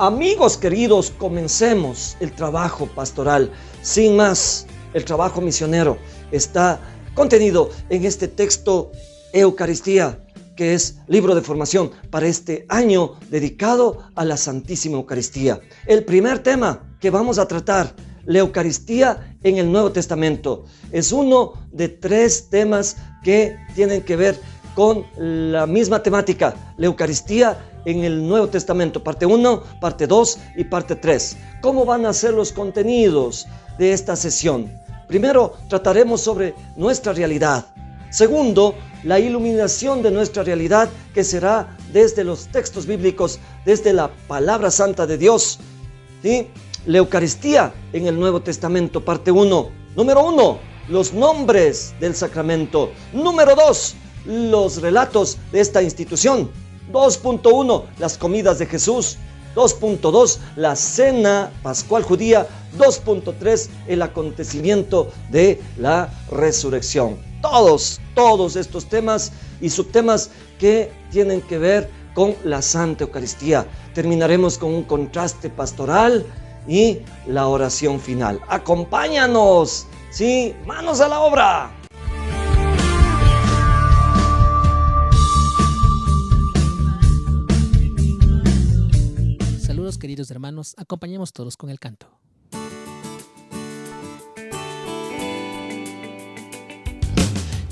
Amigos queridos, comencemos el trabajo pastoral. Sin más, el trabajo misionero está contenido en este texto Eucaristía, que es libro de formación para este año dedicado a la Santísima Eucaristía. El primer tema que vamos a tratar, la Eucaristía en el Nuevo Testamento, es uno de 3 temas que tienen que ver con la misma temática, la Eucaristía en el Nuevo Testamento, parte 1, parte 2 y parte 3. ¿Cómo van a ser los contenidos de esta sesión? Primero, trataremos sobre nuestra realidad. Segundo, la iluminación de nuestra realidad, que será desde los textos bíblicos, desde la palabra santa de Dios. ¿Sí? La Eucaristía en el Nuevo Testamento, parte 1. Número 1, los nombres del sacramento. Número 2, los relatos de esta institución. 2.1, las comidas de Jesús. 2.2, la cena pascual judía. 2.3, el acontecimiento de la resurrección. Todos estos temas y subtemas que tienen que ver con la Santa Eucaristía. Terminaremos con un contraste pastoral y la oración final. ¡Acompáñanos! Sí, manos a la obra. Saludos, queridos hermanos, acompañemos todos con el canto.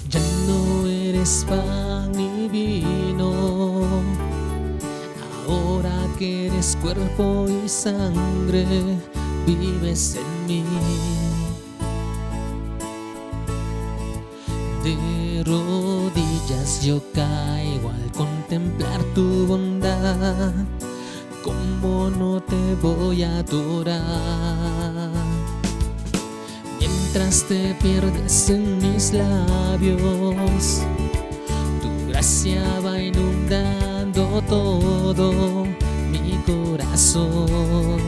Ya no eres pan ni vino, ahora que eres cuerpo y sangre, vives en mí. De rodillas yo caigo al contemplar tu bondad. ¿Cómo no te voy a adorar? Mientras te pierdes en mis labios, tu gracia va inundando todo mi corazón.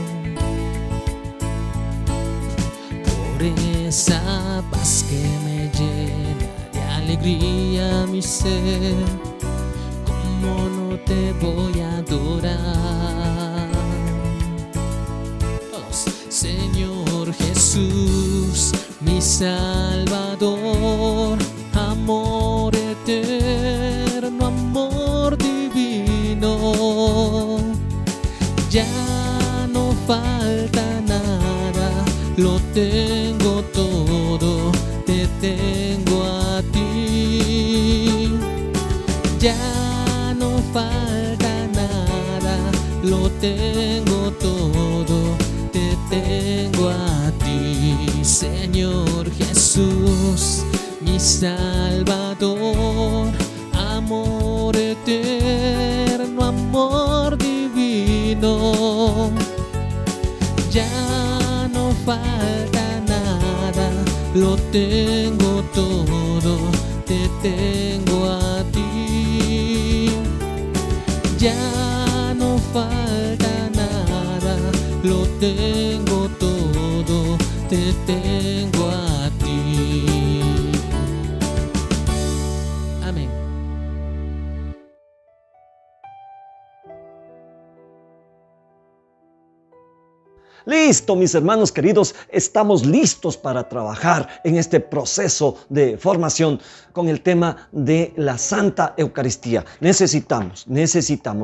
Por esa paz que me llena de alegría mi ser, ¿cómo no te voy a adorar? Señor Jesús, mi Salvador, amor eterno, amor divino. Ya no falta nada, lo tengo todo, te tengo a ti. Ya no falta nada, lo tengo todo, te tengo a ti. Señor Jesús, mi Salvador, amor eterno, amor divino. Ya no falta nada, lo tengo todo, te tengo a ti. Ya no falta nada, lo tengo todo, te tengo a ti. Amén. Listo, mis hermanos queridos, estamos listos para trabajar en este proceso de formación con el tema de la Santa Eucaristía. Necesitamos,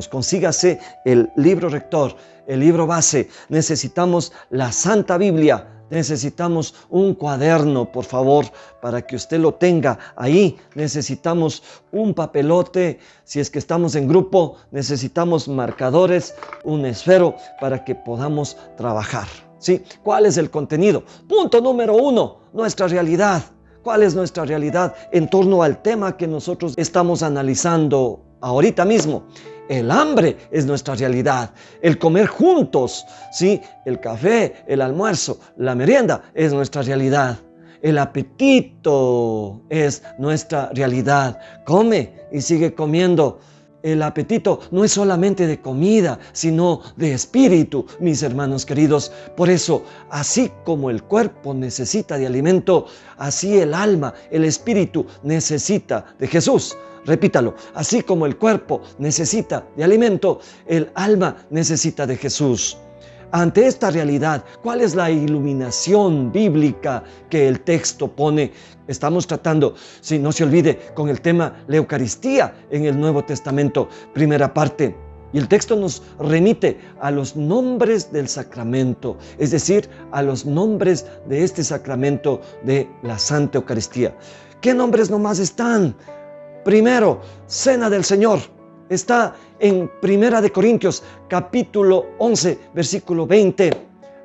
consígase el libro rector, el libro base, necesitamos la Santa Biblia, necesitamos un cuaderno, por favor, para que usted lo tenga ahí. Necesitamos un papelote, si es que estamos en grupo, necesitamos marcadores, un esfero para que podamos trabajar. ¿Sí? ¿Cuál es el contenido? Punto número 1, nuestra realidad. ¿Cuál es nuestra realidad en torno al tema que nosotros estamos analizando ahorita mismo? El hambre es nuestra realidad. El comer juntos, ¿sí? El café, el almuerzo, la merienda es nuestra realidad. El apetito es nuestra realidad. Come y sigue comiendo. El apetito no es solamente de comida, sino de espíritu, mis hermanos queridos. Por eso, así como el cuerpo necesita de alimento, así el alma, el espíritu necesita de Jesús. Repítalo, así como el cuerpo necesita de alimento, el alma necesita de Jesús. Ante esta realidad, ¿cuál es la iluminación bíblica que el texto pone? Estamos tratando, si no se olvide, con el tema la Eucaristía en el Nuevo Testamento, primera parte. Y el texto nos remite a los nombres del sacramento, es decir, a los nombres de este sacramento de la Santa Eucaristía. ¿Qué nombres nomás están? Primero, Cena del Señor. Está en 1 Corintios capítulo 11, versículo 20.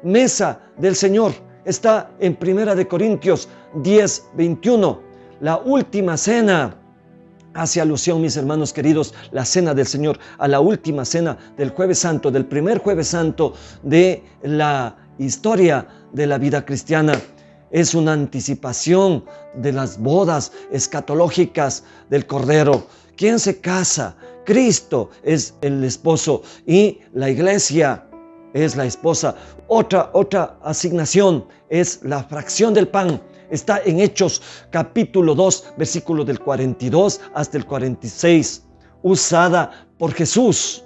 Mesa del Señor. Está en 1 Corintios 10, 21. La última cena. Hace alusión, mis hermanos queridos, la cena del Señor, a la última cena del Jueves Santo, del primer Jueves Santo de la historia de la vida cristiana. Es una anticipación de las bodas escatológicas del Cordero. ¿Quién se casa? Cristo es el esposo y la iglesia es la esposa. Otra asignación es la fracción del pan. Está en Hechos capítulo 2, versículo del 42 hasta el 46, usada por Jesús.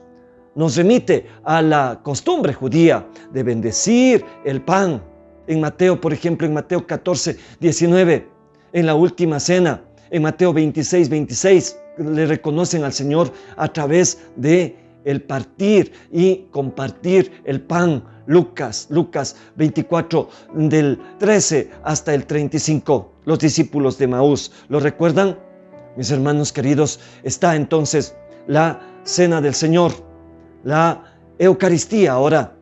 Nos remite a la costumbre judía de bendecir el pan. En Mateo, por ejemplo, en Mateo 14, 19, en la última cena, en Mateo 26, 26, le reconocen al Señor a través de el partir y compartir el pan. Lucas 24, del 13 hasta el 35. Los discípulos de Maús, ¿lo recuerdan? Mis hermanos queridos, está entonces la cena del Señor, la Eucaristía ahora.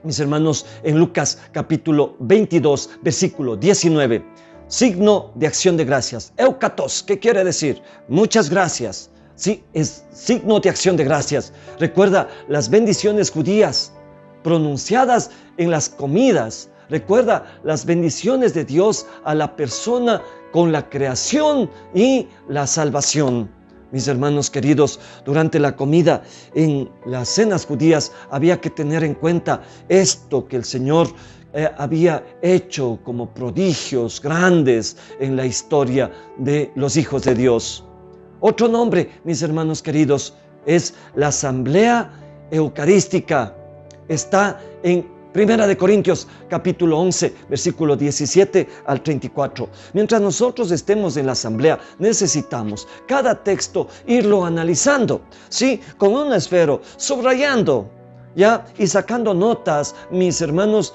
Mis hermanos, en Lucas capítulo 22, versículo 19. Signo de acción de gracias. Eukatos, ¿qué quiere decir? Muchas gracias. Sí, es signo de acción de gracias. Recuerda las bendiciones judías pronunciadas en las comidas. Recuerda las bendiciones de Dios a la persona con la creación y la salvación. Mis hermanos queridos, durante la comida en las cenas judías había que tener en cuenta esto que el Señor había hecho como prodigios grandes en la historia de los hijos de Dios. Otro nombre, mis hermanos queridos, es la Asamblea Eucarística. Está en 1 Corintios capítulo 11, versículo 17 al 34. Mientras nosotros estemos en la asamblea, necesitamos cada texto irlo analizando, ¿sí? Con un esfero, subrayando, ¿ya? Y sacando notas, mis hermanos,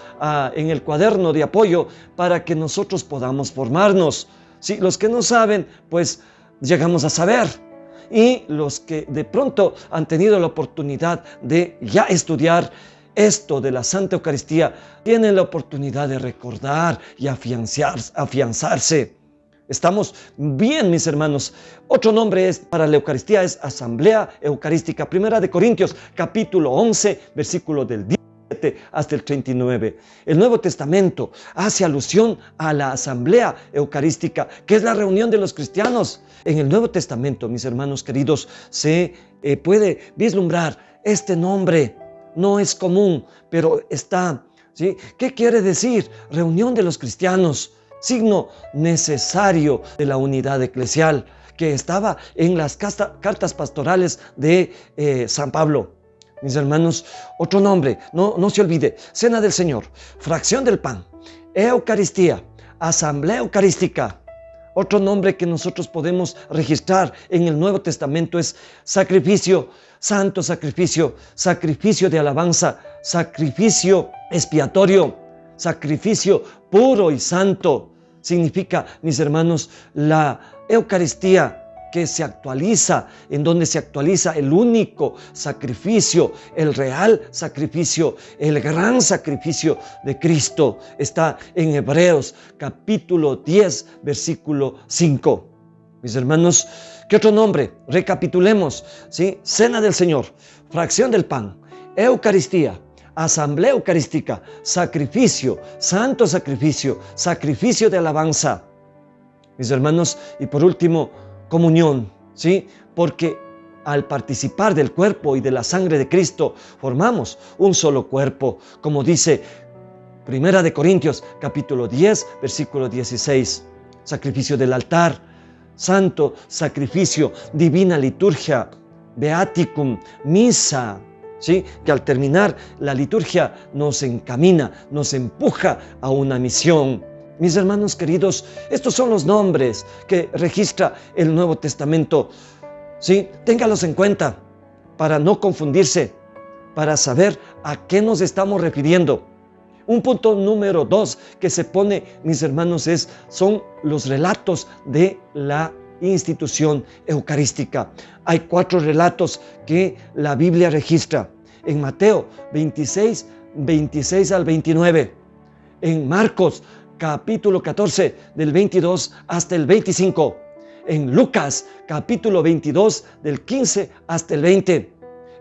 en el cuaderno de apoyo para que nosotros podamos formarnos. ¿Sí? Los que no saben, pues llegamos a saber. Y los que de pronto han tenido la oportunidad de ya estudiar esto de la Santa Eucaristía, tienen la oportunidad de recordar y afianzarse. Estamos bien, mis hermanos. Otro nombre para la Eucaristía es Asamblea Eucarística. 1 Corintios capítulo 11, versículo del 17 hasta el 39. El Nuevo Testamento hace alusión a la Asamblea Eucarística, que es la reunión de los cristianos. En el Nuevo Testamento, mis hermanos queridos, se puede vislumbrar este nombre. No es común, pero está, ¿sí? ¿Qué quiere decir? Reunión de los cristianos, signo necesario de la unidad eclesial que estaba en las cartas pastorales de San Pablo. Mis hermanos, otro nombre, no se olvide: Cena del Señor, fracción del pan, Eucaristía, Asamblea Eucarística. Otro nombre que nosotros podemos registrar en el Nuevo Testamento es sacrificio, santo sacrificio, sacrificio de alabanza, sacrificio expiatorio, sacrificio puro y santo. Significa, mis hermanos, la Eucaristía que se actualiza, en donde se actualiza el único sacrificio, el real sacrificio, el gran sacrificio de Cristo. Está en Hebreos capítulo 10, versículo 5. Mis hermanos, ¿qué otro nombre? Recapitulemos, ¿sí? Cena del Señor, fracción del pan, Eucaristía, Asamblea Eucarística, sacrificio, santo sacrificio, sacrificio de alabanza. Mis hermanos, y por último, comunión, ¿sí? Porque al participar del cuerpo y de la sangre de Cristo, formamos un solo cuerpo, como dice 1 Corintios capítulo 10, versículo 16. Sacrificio del altar, santo sacrificio, divina liturgia, beaticum, misa, ¿sí? Que al terminar la liturgia nos encamina, nos empuja a una misión. Mis hermanos queridos, estos son los nombres que registra el Nuevo Testamento. ¿Sí? Téngalos en cuenta para no confundirse, para saber a qué nos estamos refiriendo. Un punto número 2 que se pone, mis hermanos, son los relatos de la institución eucarística. Hay 4 relatos que la Biblia registra. En Mateo 26, 26 al 29. En Marcos capítulo 14, del 22 hasta el 25. En Lucas capítulo 22, del 15 hasta el 20.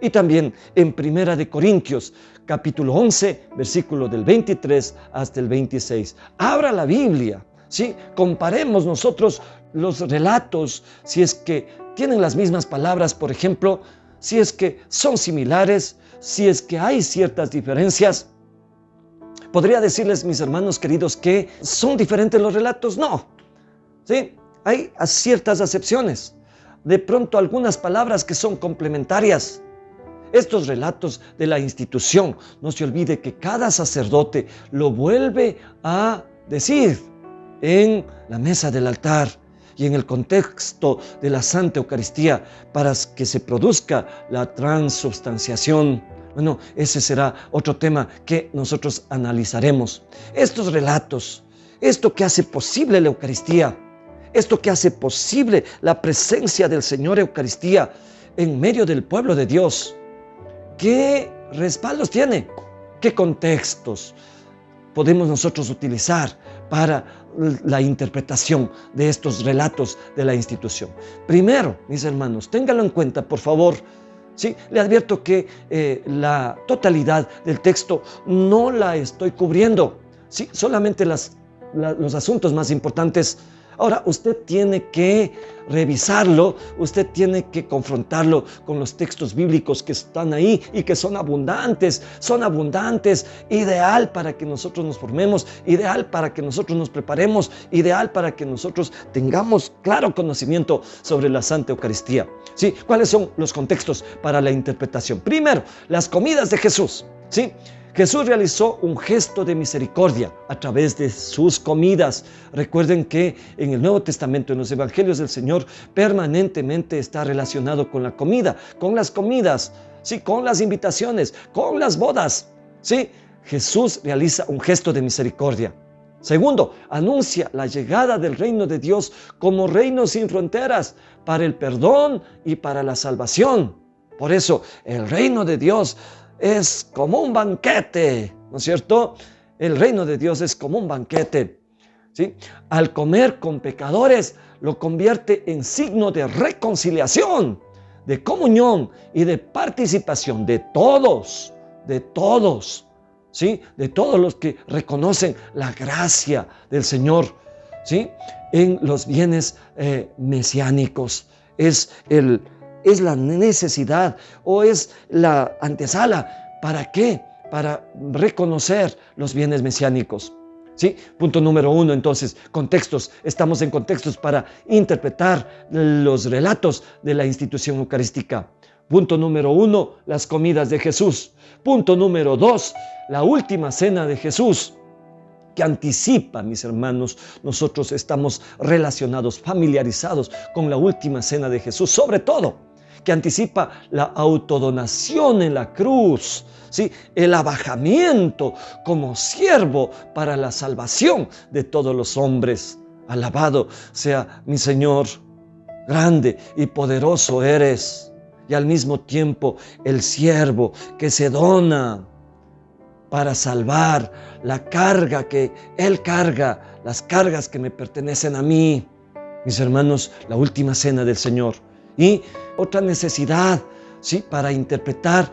Y también en Primera de Corintios capítulo 11, versículo del 23 hasta el 26. Abra la Biblia, ¿sí? Comparemos nosotros los relatos, si es que tienen las mismas palabras, por ejemplo, si es que son similares, si es que hay ciertas diferencias. ¿Podría decirles, mis hermanos queridos, que son diferentes los relatos? No, ¿sí? Hay ciertas acepciones. De pronto algunas palabras que son complementarias. Estos relatos de la institución, no se olvide que cada sacerdote lo vuelve a decir en la mesa del altar y en el contexto de la Santa Eucaristía para que se produzca la transubstanciación. Bueno, ese será otro tema que nosotros analizaremos. Estos relatos, esto que hace posible la Eucaristía, esto que hace posible la presencia del Señor Eucaristía en medio del pueblo de Dios, ¿qué respaldos tiene? ¿Qué contextos podemos nosotros utilizar para la interpretación de estos relatos de la institución? Primero, mis hermanos, ténganlo en cuenta, por favor. Sí, le advierto que la totalidad del texto no la estoy cubriendo. Sí, solamente los asuntos más importantes. Ahora, usted tiene que revisarlo, usted tiene que confrontarlo con los textos bíblicos que están ahí y que son abundantes, ideal para que nosotros nos formemos, ideal para que nosotros nos preparemos, ideal para que nosotros tengamos claro conocimiento sobre la Santa Eucaristía. ¿Sí? ¿Cuáles son los contextos para la interpretación? Primero, las comidas de Jesús. ¿Sí? Jesús realizó un gesto de misericordia a través de sus comidas. Recuerden que en el Nuevo Testamento, en los Evangelios del Señor, permanentemente está relacionado con la comida, con las comidas, ¿sí? Con las invitaciones, con las bodas. ¿Sí? Jesús realiza un gesto de misericordia. Segundo, anuncia la llegada del reino de Dios como reino sin fronteras para el perdón y para la salvación. Por eso, el reino de Dios es como un banquete, ¿no es cierto? El reino de Dios es como un banquete, ¿sí? Al comer con pecadores, lo convierte en signo de reconciliación, de comunión y de participación de todos, ¿sí? De todos los que reconocen la gracia del Señor, ¿sí? En los bienes mesiánicos. Es la necesidad o es la antesala. ¿Para qué? Para reconocer los bienes mesiánicos. ¿Sí? Punto número 1, entonces, contextos. Estamos en contextos para interpretar los relatos de la institución eucarística. Punto número 1, las comidas de Jesús. Punto número 2, la última cena de Jesús, que anticipa, mis hermanos, nosotros estamos relacionados, familiarizados con la última cena de Jesús, sobre todo, que anticipa la autodonación en la cruz, ¿sí? El abajamiento como siervo para la salvación de todos los hombres. Alabado sea mi Señor, grande y poderoso eres, y al mismo tiempo el siervo que se dona para salvar la carga que Él carga, las cargas que me pertenecen a mí. Mis hermanos, la última cena del Señor. Y otra necesidad, ¿sí? Para interpretar,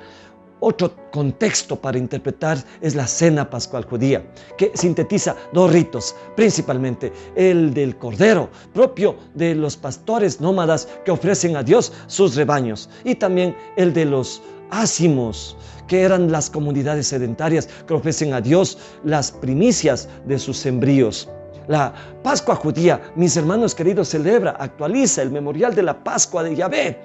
otro contexto para interpretar es la cena pascual judía, que sintetiza 2 ritos, principalmente el del cordero, propio de los pastores nómadas que ofrecen a Dios sus rebaños, y también el de los ácimos, que eran las comunidades sedentarias que ofrecen a Dios las primicias de sus sembríos. La Pascua judía, mis hermanos queridos, celebra, actualiza el memorial de la Pascua de Yahvé,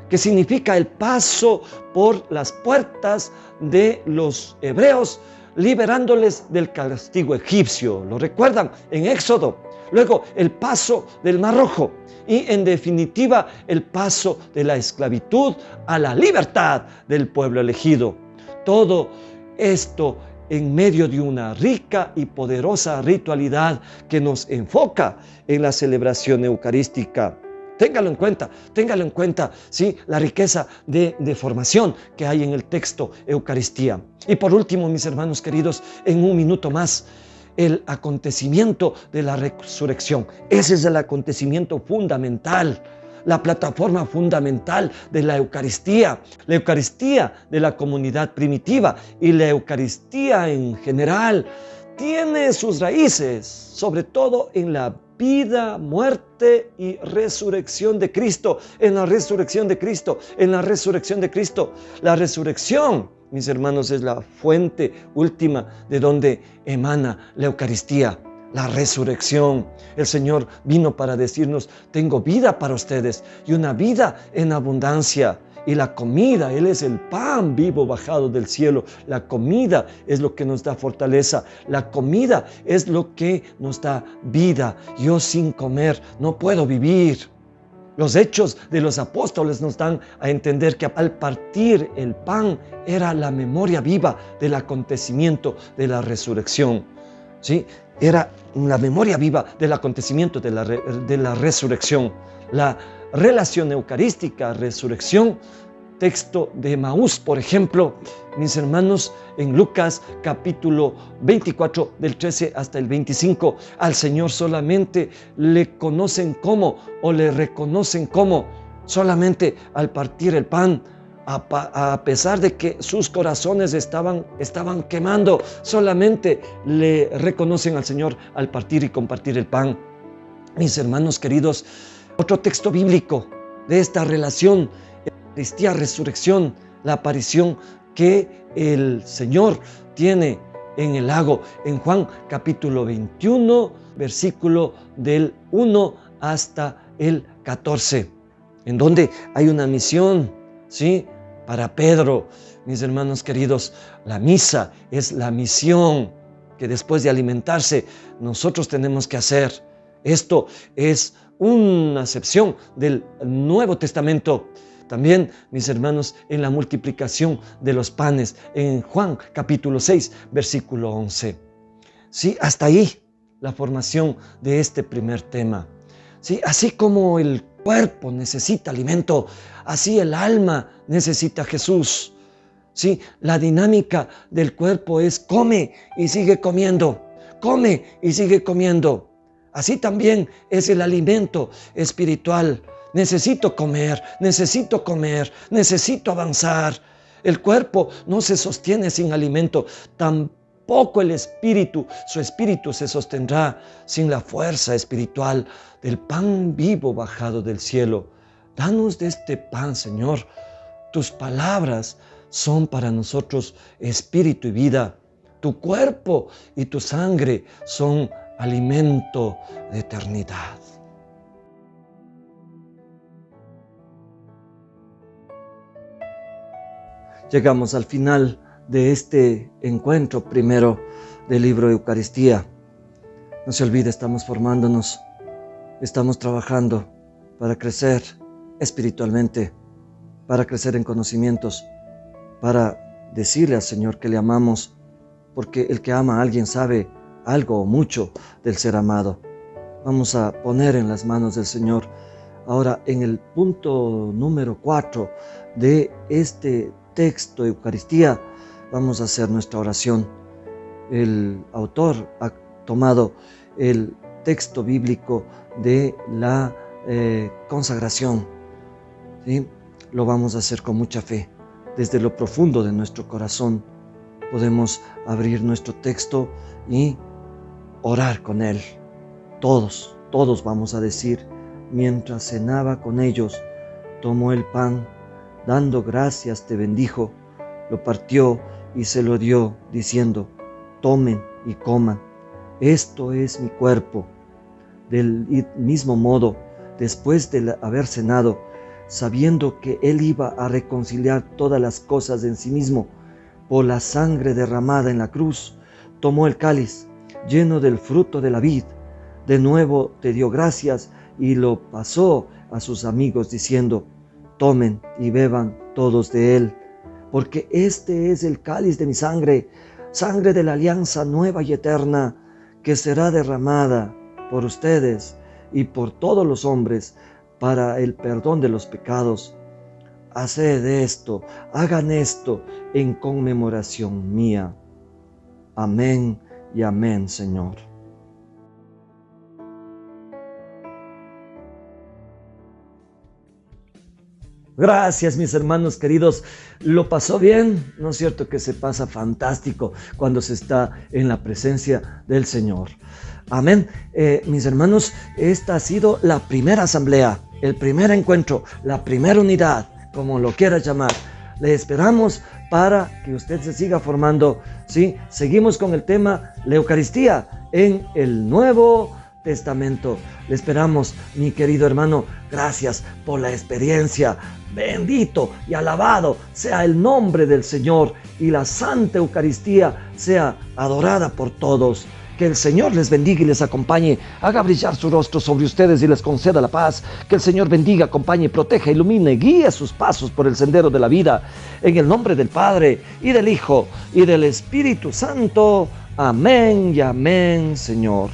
que significa el paso por las puertas de los hebreos, liberándoles del castigo egipcio. ¿Lo recuerdan? En Éxodo. Luego el paso del Mar Rojo y en definitiva el paso de la esclavitud a la libertad del pueblo elegido. Todo esto en medio de una rica y poderosa ritualidad que nos enfoca en la celebración eucarística. Téngalo en cuenta, ¿sí? La riqueza de formación que hay en el texto Eucaristía. Y por último, mis hermanos queridos, en un minuto más, el acontecimiento de la resurrección. Ese es el acontecimiento fundamental, la plataforma fundamental de la Eucaristía de la comunidad primitiva y la Eucaristía en general tiene sus raíces, sobre todo en la vida, muerte y resurrección de Cristo, en la resurrección de Cristo. La resurrección, mis hermanos, es la fuente última de donde emana la Eucaristía. La resurrección. El Señor vino para decirnos: tengo vida para ustedes y una vida en abundancia. Y la comida, Él es el pan vivo bajado del cielo. La comida es lo que nos da fortaleza. La comida es lo que nos da vida. Yo sin comer no puedo vivir. Los hechos de los apóstoles nos dan a entender que al partir el pan era la memoria viva del acontecimiento de la resurrección. ¿Sí? Era la memoria viva del acontecimiento de la resurrección. La relación eucarística, resurrección, texto de Emaús, por ejemplo, mis hermanos, en Lucas capítulo 24, del 13 hasta el 25, al Señor solamente le conocen como, o le reconocen como, solamente al partir el pan, a pesar de que sus corazones estaban quemando, solamente le reconocen al Señor al partir y compartir el pan. Mis hermanos queridos, otro texto bíblico de esta relación, Eucaristía, resurrección, la aparición que el Señor tiene en el lago, en Juan capítulo 21, versículo del 1 hasta el 14, en donde hay una misión, ¿sí?, para Pedro. Mis hermanos queridos, la misa es la misión que después de alimentarse nosotros tenemos que hacer. Esto es una acepción del Nuevo Testamento. También, mis hermanos, en la multiplicación de los panes, en Juan capítulo 6, versículo 11. Sí, hasta ahí la formación de este primer tema. Sí, así como el cuerpo necesita alimento, así el alma necesita a Jesús. Sí, la dinámica del cuerpo es come y sigue comiendo, come y sigue comiendo. Así también es el alimento espiritual. Necesito comer, necesito avanzar. El cuerpo no se sostiene sin alimento, tampoco el espíritu. Su espíritu se sostendrá sin la fuerza espiritual del pan vivo bajado del cielo. Danos de este pan, Señor. Tus palabras son para nosotros espíritu y vida. Tu cuerpo y tu sangre son alimento de eternidad. Llegamos al final de este encuentro primero del libro de Eucaristía. No se olvide, estamos formándonos, estamos trabajando para crecer espiritualmente, para crecer en conocimientos, para decirle al Señor que le amamos, porque el que ama a alguien sabe algo o mucho del ser amado. Vamos a poner en las manos del Señor. Ahora, en el punto número 4 de este texto de Eucaristía, vamos a hacer nuestra oración. El autor ha tomado el texto bíblico de la consagración, ¿sí? Lo vamos a hacer con mucha fe. Desde lo profundo de nuestro corazón podemos abrir nuestro texto y orar con él. Todos vamos a decir: mientras cenaba con ellos, tomó el pan, dando gracias te bendijo, lo partió y se lo dio, diciendo: tomen y coman, Esto es mi cuerpo. Del mismo modo, después de haber cenado, sabiendo que Él iba a reconciliar todas las cosas en sí mismo por la sangre derramada en la cruz, tomó el cáliz lleno del fruto de la vid. De nuevo te dio gracias y lo pasó a sus amigos diciendo: tomen y beban todos de él, porque este es el cáliz de mi sangre, sangre de la alianza nueva y eterna, que será derramada por ustedes y por todos los hombres para el perdón de los pecados. Haced esto, hagan esto en conmemoración mía. Amén y amén, Señor. Gracias, mis hermanos queridos. ¿Lo pasó bien? ¿No es cierto que se pasa fantástico cuando se está en la presencia del Señor? Amén. Mis hermanos, esta ha sido la primera asamblea, el primer encuentro, la primera unidad, como lo quieras llamar. Le esperamos para que usted se siga formando. ¿Sí? Seguimos con el tema la Eucaristía en el Nuevo Testamento. Le esperamos, mi querido hermano. Gracias por la experiencia. Bendito y alabado sea el nombre del Señor, y la Santa Eucaristía sea adorada por todos. Que el Señor les bendiga y les acompañe, haga brillar su rostro sobre ustedes y les conceda la paz. Que el Señor bendiga, acompañe, proteja, ilumine, guíe sus pasos por el sendero de la vida. En el nombre del Padre, y del Hijo, y del Espíritu Santo. Amén y amén, Señor.